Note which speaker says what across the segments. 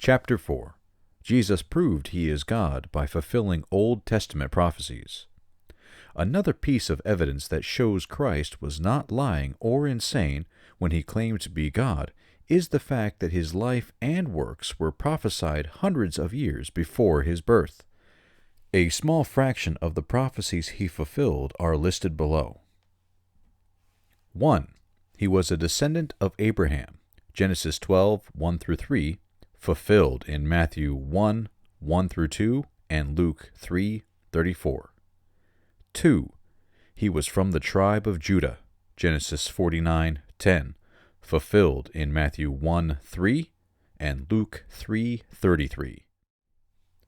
Speaker 1: Chapter 4. Jesus proved he is God by fulfilling Old Testament prophecies. Another piece of evidence that shows Christ was not lying or insane when he claimed to be God is the fact that his life and works were prophesied hundreds of years before his birth. A small fraction of the prophecies he fulfilled are listed below. 1. He was a descendant of Abraham, Genesis 12:1-3, fulfilled in Matthew 1:1-2 and Luke 3:34. 2. He was from the tribe of Judah, Genesis 49:10, fulfilled in Matthew 1:3 and Luke 3:33.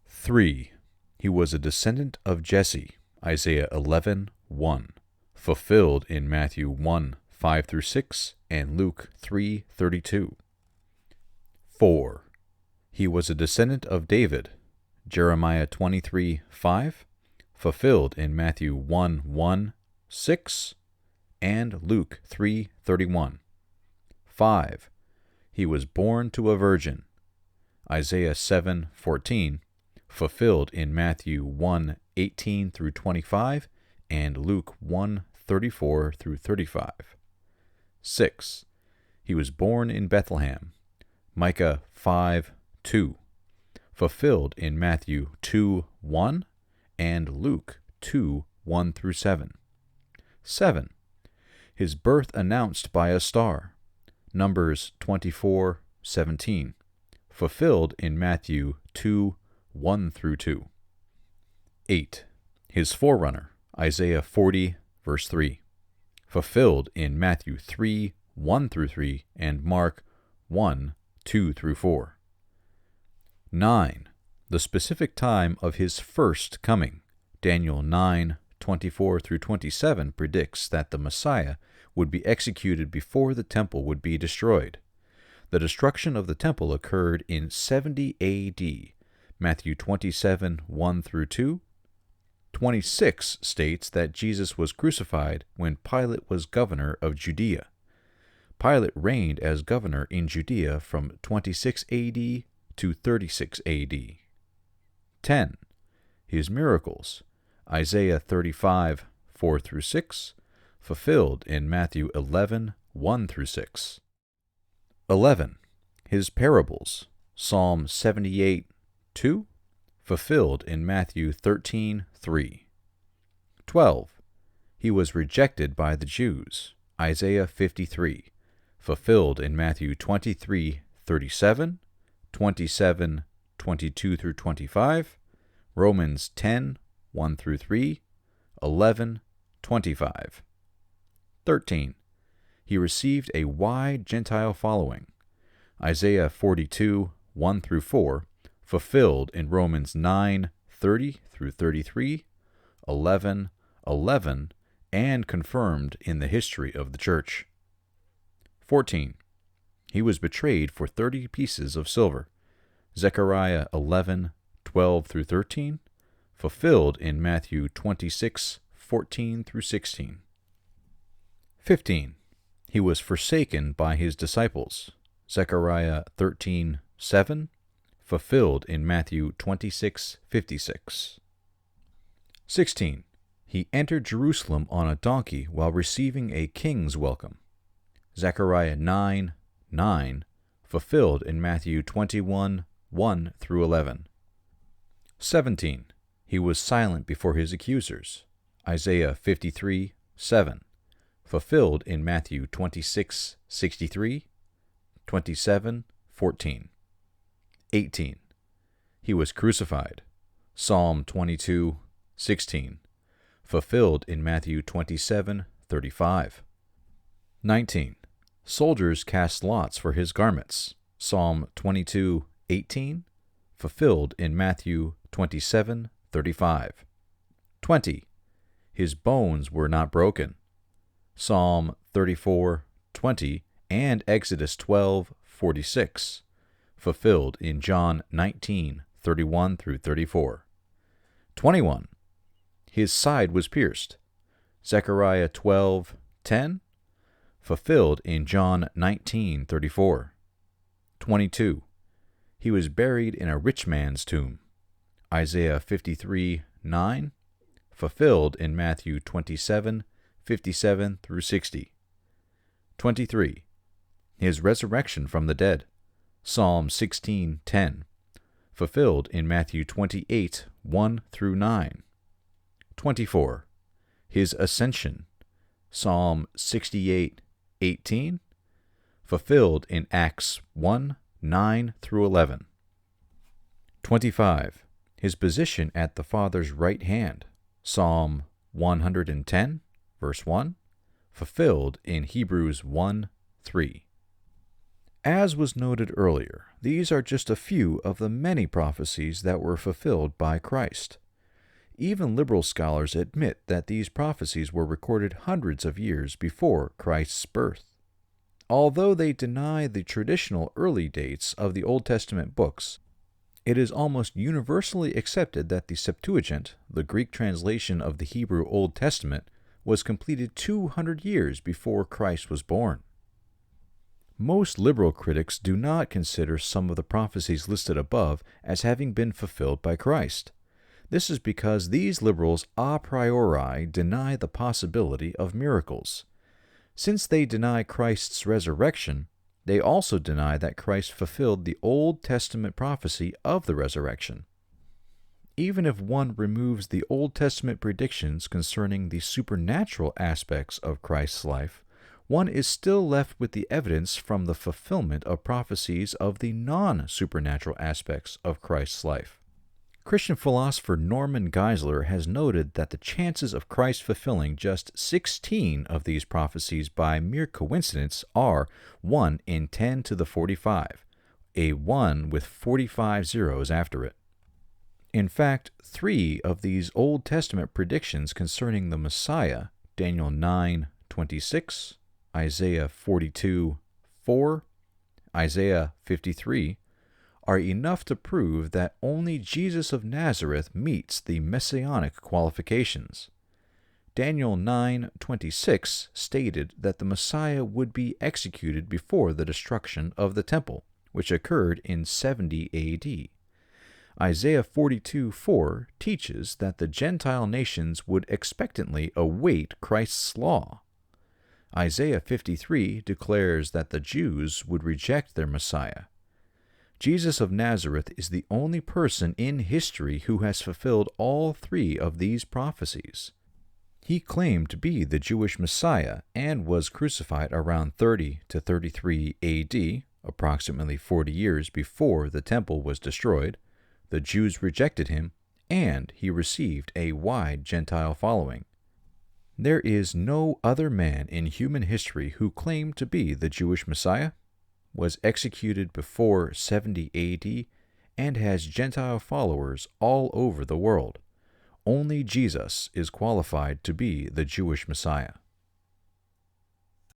Speaker 1: 3. He was a descendant of Jesse, Isaiah 11:1, fulfilled in Matthew 1:5-6 and Luke 3:32. 4. He was a descendant of David, Jeremiah 23:5, fulfilled in Matthew 1:1-6 and Luke 3:31. 5. He was born to a virgin, Isaiah 7:14, fulfilled in Matthew 1:18-25 and Luke 1:34-35. 6. He was born in Bethlehem, Micah 5:2, fulfilled in Matthew 2:1 and Luke 2:1-7. 7. His birth announced by a star, Numbers 24:17, fulfilled in Matthew 2:1-2. 8. His forerunner, Isaiah 40:3, fulfilled in Matthew 3:1-3 and Mark 1:2-4. 9. The specific time of his first coming, Daniel 9:24-27, predicts that the Messiah would be executed before the temple would be destroyed. The destruction of the temple occurred in 70 A.D., Matthew 27:1-2. 26 states that Jesus was crucified when Pilate was governor of Judea. Pilate reigned as governor in Judea from 26 A.D. to 36 A.D. 10. His miracles, Isaiah 35:4-6, fulfilled in Matthew 11:1-6. 11. His parables, Psalm 78:2, fulfilled in Matthew 13:3. 12. He was rejected by the Jews, Isaiah 53, fulfilled in Matthew 23:37, 27:22-25, Romans 10:1-3, 11:25. 13. He received a wide Gentile following, Isaiah 42:1-4, fulfilled in Romans 9:30-33, 11:11, and confirmed in the history of the church. 14. He was betrayed for 30 pieces of silver, Zechariah 11:12-13, fulfilled in Matthew 26:14-16. 15. He was forsaken by his disciples, Zechariah 13:7, fulfilled in Matthew 26:56. 16. He entered Jerusalem on a donkey while receiving a king's welcome, Zechariah 9:9, fulfilled in Matthew 21:1-11. 17. He was silent before his accusers, Isaiah 53:7, fulfilled in Matthew 26:63, 27:14. 18. He was crucified, Psalm 22:16, fulfilled in Matthew 27:35. 19. Soldiers cast lots for his garments, Psalm 22:18, fulfilled in Matthew 27:35. 20. His bones were not broken, Psalm 34:20 and Exodus 12:46, fulfilled in John 19:31-34. 21. His side was pierced, Zechariah 12:10, fulfilled in John 19:34. 22. He was buried in a rich man's tomb. Isaiah 53:9, fulfilled in Matthew 27:57 through 60. 23. His resurrection from the dead. Psalm 16:10, fulfilled in Matthew 28:1 through 9. 24. His ascension. Psalm 68:18, fulfilled in Acts 1:9 through 11. 25. His position at the Father's right hand. Psalm 110, verse 1, fulfilled in Hebrews 1:3. As was noted earlier, these are just a few of the many prophecies that were fulfilled by Christ. Even liberal scholars admit that these prophecies were recorded hundreds of years before Christ's birth. Although they deny the traditional early dates of the Old Testament books, it is almost universally accepted that the Septuagint, the Greek translation of the Hebrew Old Testament, was completed 200 years before Christ was born. Most liberal critics do not consider some of the prophecies listed above as having been fulfilled by Christ. This is because these liberals a priori deny the possibility of miracles. Since they deny Christ's resurrection, they also deny that Christ fulfilled the Old Testament prophecy of the resurrection. Even if one removes the Old Testament predictions concerning the supernatural aspects of Christ's life, one is still left with the evidence from the fulfillment of prophecies of the non-supernatural aspects of Christ's life. Christian philosopher Norman Geisler has noted that the chances of Christ fulfilling just 16 of these prophecies by mere coincidence are 1 in 10 to the 45, a 1 with 45 zeros after it. In fact, 3 of these Old Testament predictions concerning the Messiah, Daniel 9:26, Isaiah 42:4, Isaiah 53, are enough to prove that only Jesus of Nazareth meets the messianic qualifications. Daniel 9:26 stated that the Messiah would be executed before the destruction of the temple, which occurred in 70 A.D. Isaiah 42:4 teaches that the Gentile nations would expectantly await Christ's law. Isaiah 53 declares that the Jews would reject their Messiah. Jesus of Nazareth is the only person in history who has fulfilled all 3 of these prophecies. He claimed to be the Jewish Messiah and was crucified around 30 to 33 A.D., approximately 40 years before the temple was destroyed. The Jews rejected him, and he received a wide Gentile following. There is no other man in human history who claimed to be the Jewish Messiah, was executed before 70 A.D., and has Gentile followers all over the world. Only Jesus is qualified to be the Jewish Messiah.